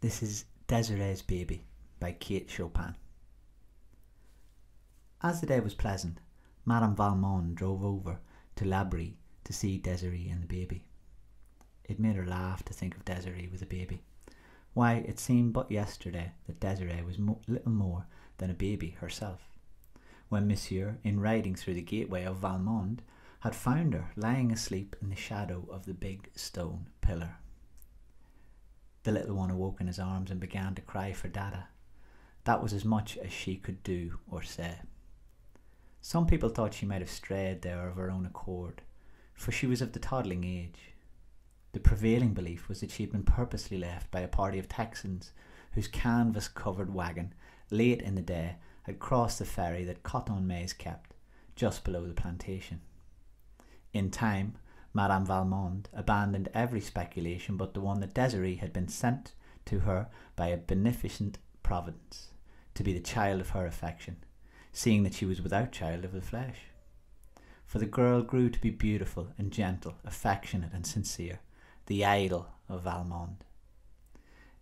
This is Desiree's Baby by Chopin. As the day was pleasant, Madame Valmont drove over to L'Abri to see Desiree and the baby. It made her laugh to think of Desiree with a baby. Why, it seemed but yesterday that Desiree was little more than a baby herself, when Monsieur, in riding through the gateway of Valmont, had found her lying asleep in the shadow of the big stone pillar. The little one awoke in his arms and began to cry for Dada. That was as much as she could do or say. Some people thought she might have strayed there of her own accord, for she was of the toddling age. The prevailing belief was that she had been purposely left by a party of Texans whose canvas-covered wagon, late in the day, had crossed the ferry that Coton Mays kept, just below the plantation. In time, Madame Valmont abandoned every speculation but the one that Desiree had been sent to her by a beneficent providence, to be the child of her affection, seeing that she was without child of the flesh. For the girl grew to be beautiful and gentle, affectionate and sincere, the idol of Valmont.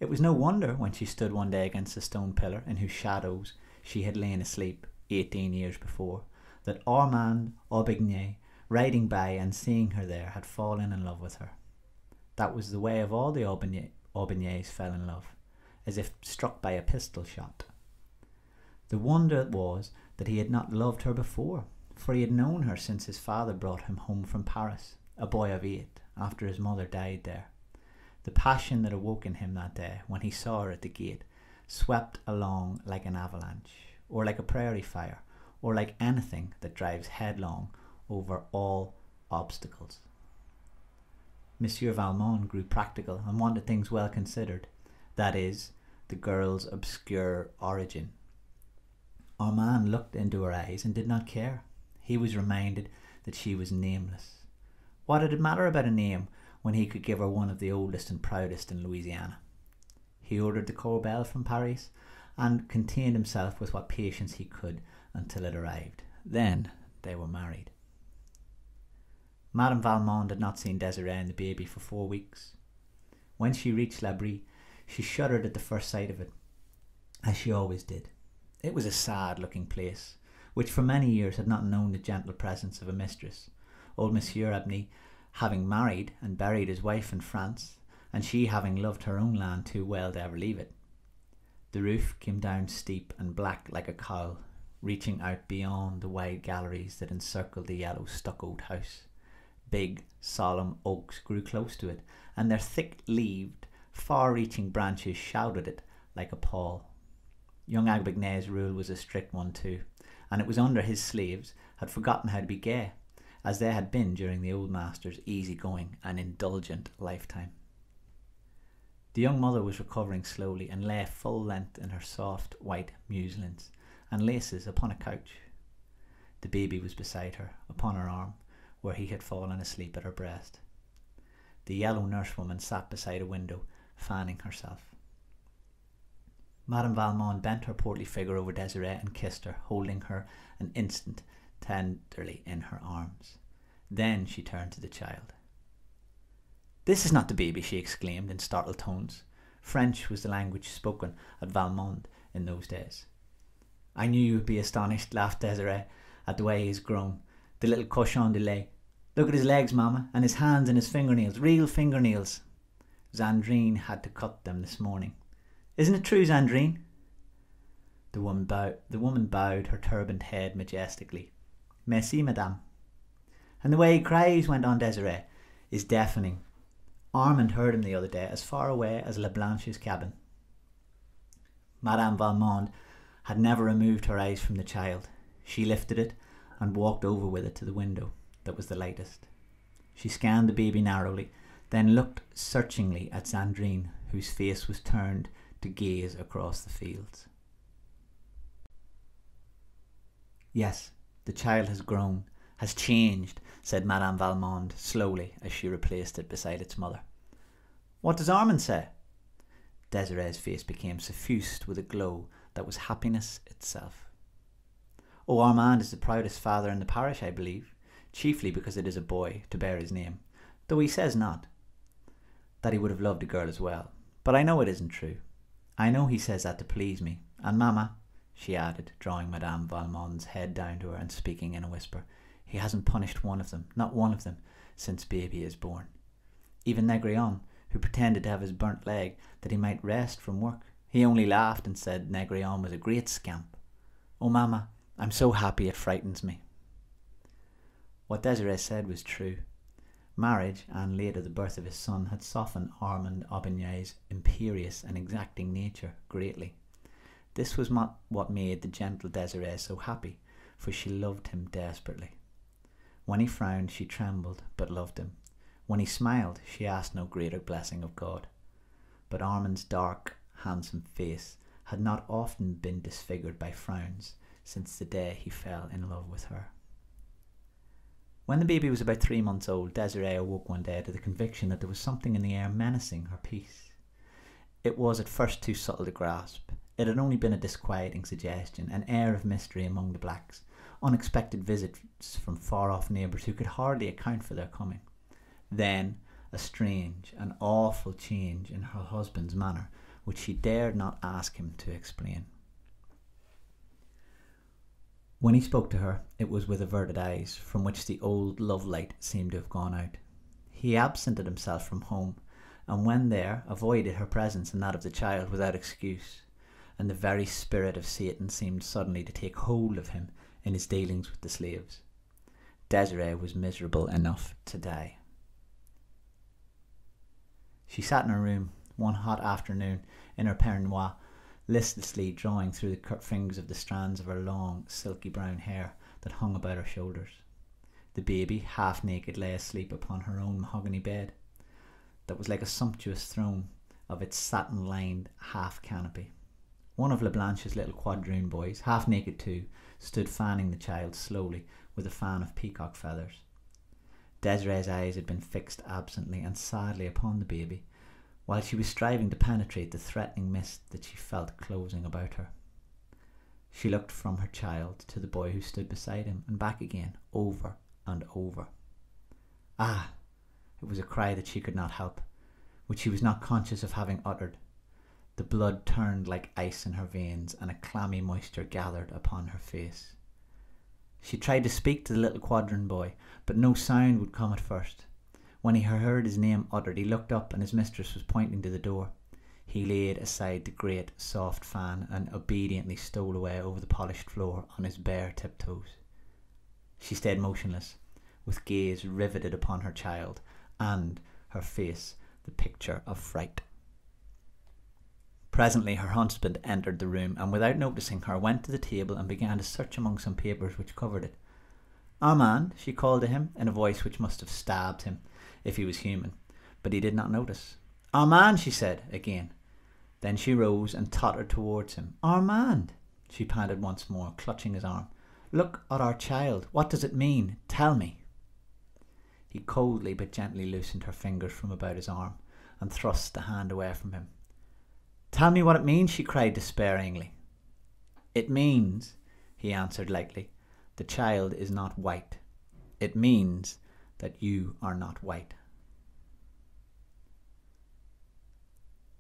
It was no wonder when she stood one day against the stone pillar in whose shadows she had lain asleep 18 years before, that Armand Aubigny, riding by and seeing her there, had fallen in love with her. That was the way of all the Aubignys fell in love, as if struck by a pistol shot. The wonder was that he had not loved her before, for he had known her since his father brought him home from Paris, a boy of 8, after his mother died there. The passion that awoke in him that day, when he saw her at the gate, swept along like an avalanche, or like a prairie fire, or like anything that drives headlong over all obstacles. Monsieur Valmont grew practical and wanted things well considered, that is, the girl's obscure origin. Armand looked into her eyes and did not care. He was reminded that she was nameless. What did it matter about a name when he could give her one of the oldest and proudest in Louisiana? He ordered the corbeille from Paris and contained himself with what patience he could until it arrived. Then they were married. Madame Valmont had not seen Desiree and the baby for 4 weeks. When she reached L'Abri, she shuddered at the first sight of it, as she always did. It was a sad-looking place, which for many years had not known the gentle presence of a mistress, old Monsieur Abney having married and buried his wife in France, and she having loved her own land too well to ever leave it. The roof came down steep and black like a cowl, reaching out beyond the wide galleries that encircled the yellow stuccoed house. Big, solemn oaks grew close to it, and their thick-leaved, far-reaching branches shrouded it like a pall. Young Aubigny's rule was a strict one too, and it was under his slaves had forgotten how to be gay, as they had been during the old master's easy-going and indulgent lifetime. The young mother was recovering slowly and lay full length in her soft white muslins and laces upon a couch. The baby was beside her, upon her arm, where he had fallen asleep at her breast. The yellow nursewoman sat beside a window, fanning herself. Madame Valmont bent her portly figure over Desiree and kissed her, holding her an instant tenderly in her arms. Then she turned to the child. "This is not the baby," she exclaimed in startled tones. French was the language spoken at Valmont in those days. "I knew you would be astonished," laughed Desiree, "at the way he has grown. The little cochon de lait. Look at his legs, mamma, and his hands and his fingernails, real fingernails. Zandrine had to cut them this morning. Isn't it true, Zandrine?" The woman bowed her turbaned head majestically. "Merci, madame." "And the way he cries," went on Desiree, "is deafening. Armand heard him the other day, as far away as La Blanche's cabin." Madame Valmont had never removed her eyes from the child. She lifted it and walked over with it to the window that was the lightest. She scanned the baby narrowly, then looked searchingly at Zandrine, whose face was turned to gaze across the fields. "Yes, the child has grown, has changed," said Madame Valmont slowly as she replaced it beside its mother. "What does Armand say?" Desiree's face became suffused with a glow that was happiness itself. "Oh, Armand is the proudest father in the parish, I believe, chiefly because it is a boy to bear his name, though he says not. That he would have loved a girl as well, but I know it isn't true. I know he says that to please me. And Mama," she added, drawing Madame Valmont's head down to her and speaking in a whisper, "he hasn't punished one of them, not one of them, since baby is born. Even Negrion, who pretended to have his burnt leg that he might rest from work. He only laughed and said Negrion was a great scamp. Oh, Mama, I'm so happy it frightens me." What Desiree said was true. Marriage, and later the birth of his son, had softened Armand Aubigny's imperious and exacting nature greatly. This was not what made the gentle Desiree so happy, for she loved him desperately. When he frowned, she trembled, but loved him. When he smiled, she asked no greater blessing of God. But Armand's dark, handsome face had not often been disfigured by frowns since the day he fell in love with her. When the baby was about 3 months old, Desiree awoke one day to the conviction that there was something in the air menacing her peace. It was at first too subtle to grasp. It had only been a disquieting suggestion, an air of mystery among the blacks, unexpected visits from far-off neighbours who could hardly account for their coming. Then a strange, an awful change in her husband's manner, which she dared not ask him to explain. When he spoke to her, it was with averted eyes, from which the old love light seemed to have gone out. He absented himself from home, and when there, avoided her presence and that of the child without excuse, and the very spirit of Satan seemed suddenly to take hold of him in his dealings with the slaves. Desiree was miserable enough to die. She sat in her room one hot afternoon in her peignoir, listlessly drawing through the fingers of the strands of her long, silky brown hair that hung about her shoulders. The baby, half naked, lay asleep upon her own mahogany bed, that was like a sumptuous throne of its satin-lined half canopy. One of Leblanche's little quadroon boys, half naked too, stood fanning the child slowly with a fan of peacock feathers. Desiree's eyes had been fixed absently and sadly upon the baby, while she was striving to penetrate the threatening mist that she felt closing about her. She looked from her child to the boy who stood beside him, and back again, over and over. Ah! It was a cry that she could not help, which she was not conscious of having uttered. The blood turned like ice in her veins, and a clammy moisture gathered upon her face. She tried to speak to the little quadroon boy, but no sound would come at first. When he heard his name uttered, he looked up, and his mistress was pointing to the door. He laid aside the great soft fan and obediently stole away over the polished floor on his bare tiptoes. She stayed motionless, with gaze riveted upon her child, and her face the picture of fright. Presently her husband entered the room, and without noticing her went to the table and began to search among some papers which covered it. "Armand," she called to him, in a voice which must have stabbed him if he was human, but he did not notice. "Armand," she said again. Then she rose and tottered towards him. "Armand," she panted once more, clutching his arm. "Look at our child. What does it mean? Tell me." He coldly but gently loosened her fingers from about his arm and thrust the hand away from him. "Tell me what it means," she cried despairingly. "It means," he answered lightly, "the child is not white. It means that you are not white."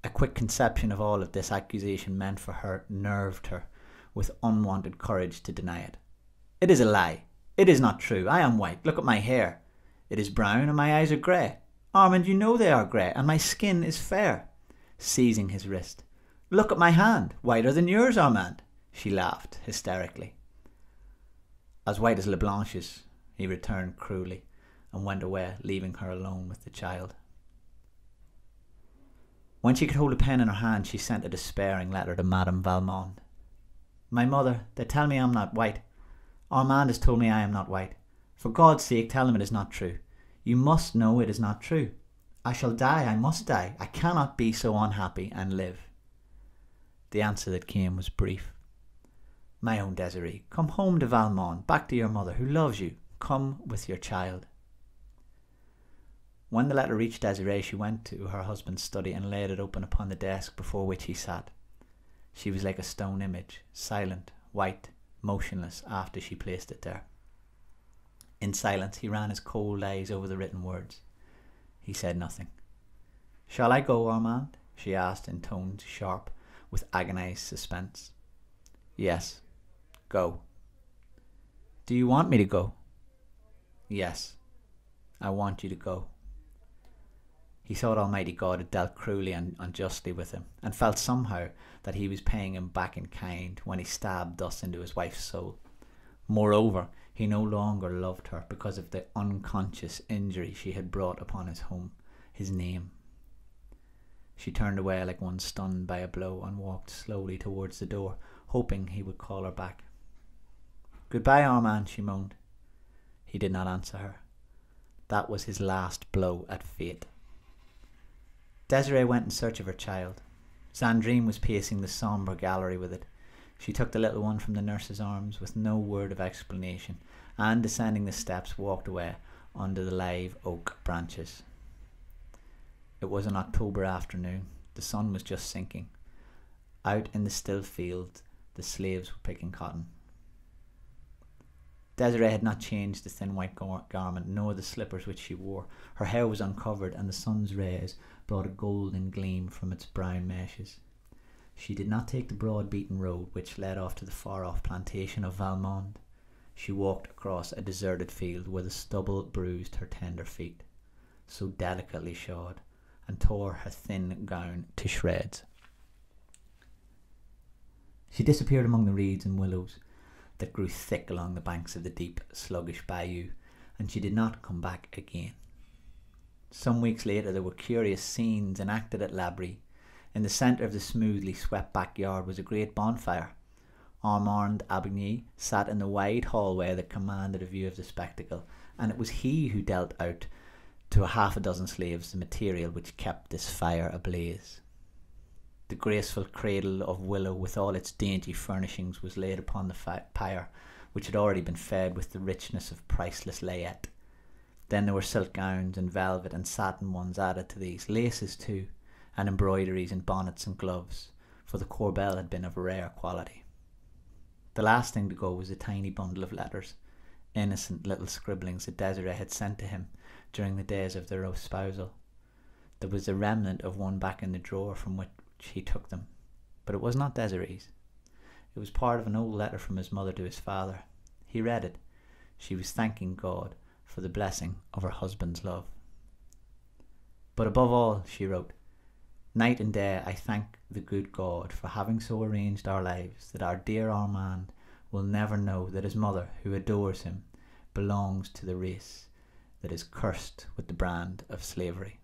A quick conception of all that this accusation meant for her nerved her with unwonted courage to deny it. "It is a lie. It is not true. I am white. Look at my hair. It is brown and my eyes are grey. Armand, you know they are grey, and my skin is fair." Seizing his wrist. "Look at my hand. Whiter than yours, Armand." She laughed hysterically. "As white as Leblanche's," he returned cruelly, and went away, leaving her alone with the child. When she could hold a pen in her hand, she sent a despairing letter to Madame Valmont. "My mother, they tell me I am not white. Armand has told me I am not white. For God's sake, tell him it is not true. You must know it is not true. I shall die. I must die. I cannot be so unhappy and live." The answer that came was brief. "My own Desiree, come home to Valmont, back to your mother, who loves you. Come with your child." When the letter reached Desiree, she went to her husband's study and laid it open upon the desk before which he sat. She was like a stone image, silent, white, motionless, after she placed it there. In silence he ran his cold eyes over the written words. He said nothing. "Shall I go, Armand?" she asked in tones sharp with agonised suspense. Yes. Go. Do you want me to go? Yes. I want you to go. He thought Almighty God had dealt cruelly and unjustly with him, and felt somehow that he was paying him back in kind when he stabbed thus into his wife's soul. Moreover, he no longer loved her because of the unconscious injury she had brought upon his home, his name. She turned away like one stunned by a blow and walked slowly towards the door, hoping he would call her back. Goodbye, Armand, she moaned. He did not answer her. That was his last blow at fate. Desiree went in search of her child. Sandrine was pacing the sombre gallery with it. She took the little one from the nurse's arms with no word of explanation, and descending the steps walked away under the live oak branches. It was an October afternoon. The sun was just sinking. Out in the still field, the slaves were picking cotton. Desiree had not changed the thin white garment, nor the slippers which she wore. Her hair was uncovered, and the sun's rays brought a golden gleam from its brown meshes. She did not take the broad beaten road which led off to the far-off plantation of Valmond. She walked across a deserted field where the stubble bruised her tender feet, so delicately shod, and tore her thin gown to shreds. She disappeared among the reeds and willows that grew thick along the banks of the deep, sluggish bayou, and she did not come back again. Some weeks later there were curious scenes enacted at L'Abri. In the centre of the smoothly swept backyard was a great bonfire. Armand Aubigny sat in the wide hallway that commanded a view of the spectacle, and it was he who dealt out to a half a dozen slaves the material which kept this fire ablaze. The graceful cradle of willow with all its dainty furnishings was laid upon the pyre, which had already been fed with the richness of priceless layette. Then there were silk gowns and velvet and satin ones added to these, laces too, and embroideries and bonnets and gloves, for the corbel had been of rare quality. The last thing to go was a tiny bundle of letters, innocent little scribblings that Desiree had sent to him during the days of their espousal. There was a remnant of one back in the drawer from which he took them, but it was not Desiree's. It was part of an old letter from his mother to his father. He read it. She was thanking God for the blessing of her husband's love. But above all, she wrote, night and day I thank the good God for having so arranged our lives that our dear Armand will never know that his mother, who adores him, belongs to the race that is cursed with the brand of slavery.